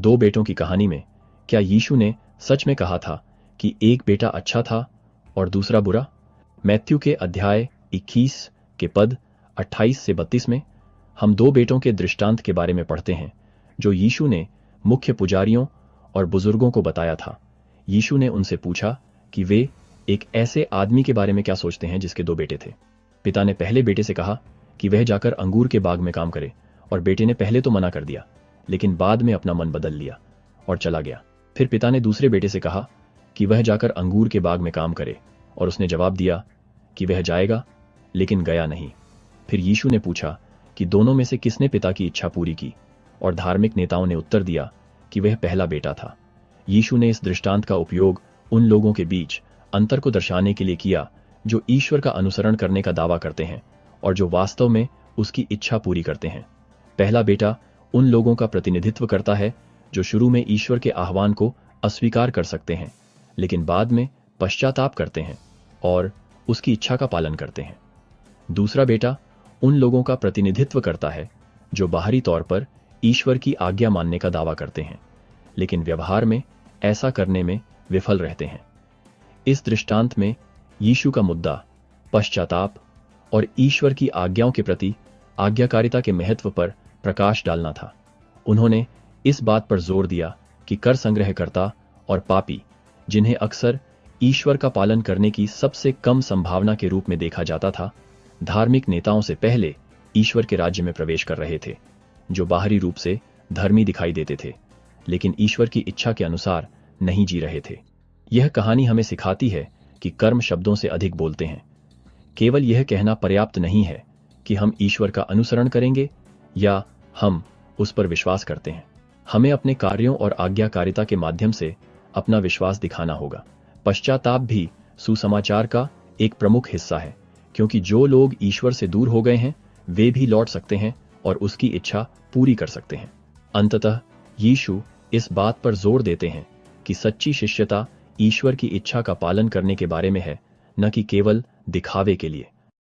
दो बेटों की कहानी में क्या यीशु ने सच में कहा था कि एक बेटा अच्छा था और दूसरा बुरा? मैथ्यू के अध्याय 21 के पद 28 से 32 में हम दो बेटों के दृष्टांत के बारे में पढ़ते हैं जो यीशु ने मुख्य पुजारियों और बुजुर्गों को बताया था। यीशु ने उनसे पूछा कि वे एक ऐसे आदमी के बारे में क्या सोचते हैं जिसके दो बेटे थे। पिता ने पहले बेटे से कहा कि वह जाकर अंगूर के बाग में काम करे, और बेटे ने पहले तो मना कर दिया, लेकिन बाद में अपना मन बदल लिया और चला गया। फिर पिता ने दूसरे बेटे से कहा कि वह जाकर अंगूर के बाग में काम करे, और उसने जवाब दिया कि वह जाएगा, लेकिन गया नहीं। फिर यीशु ने पूछा कि दोनों में से किसने पिता की इच्छा पूरी की, और धार्मिक नेताओं ने उत्तर दिया कि वह पहला बेटा था। यीशु ने इस दृष्टांत का उपयोग उन लोगों के बीच अंतर को दर्शाने के लिए किया जो ईश्वर का अनुसरण करने का दावा करते हैं और जो वास्तव में उसकी इच्छा पूरी करते हैं। पहला बेटा उन लोगों का प्रतिनिधित्व करता है जो शुरू में ईश्वर के आह्वान को अस्वीकार कर सकते हैं, लेकिन बाद में पश्चाताप करते हैं और उसकी इच्छा का पालन करते हैं। दूसरा बेटा उन लोगों का प्रतिनिधित्व करता है जो बाहरी तौर पर ईश्वर की आज्ञा मानने का दावा करते हैं, लेकिन व्यवहार में ऐसा करने में विफल रहते हैं। इस दृष्टांत में यीशु का मुद्दा पश्चाताप और ईश्वर की आज्ञाओं के प्रति आज्ञाकारिता के महत्व पर प्रकाश डालना था। उन्होंने इस बात पर जोर दिया कि कर संग्रहकर्ता और पापी, जिन्हें अक्सर ईश्वर का पालन करने की सबसे कम संभावना के रूप में देखा जाता था, धार्मिक नेताओं से पहले ईश्वर के राज्य में प्रवेश कर रहे थे, जो बाहरी रूप से धर्मी दिखाई देते थे, लेकिन ईश्वर की इच्छा के अनुसार नहीं जी रहे थे। यह कहानी हमें सिखाती है कि कर्म शब्दों से अधिक बोलते हैं। केवल यह कहना पर्याप्त नहीं है कि हम ईश्वर का अनुसरण करेंगे या हम उस पर विश्वास करते हैं। हमें अपने कार्यों और आज्ञाकारिता के माध्यम से अपना विश्वास दिखाना होगा। पश्चाताप भी सुसमाचार का एक प्रमुख हिस्सा है, क्योंकि जो लोग ईश्वर से दूर हो गए हैं वे भी लौट सकते हैं और उसकी इच्छा पूरी कर सकते हैं। अंततः यीशु इस बात पर जोर देते हैं कि सच्ची शिष्यता ईश्वर की इच्छा का पालन करने के बारे में है, न कि केवल दिखावे के लिए।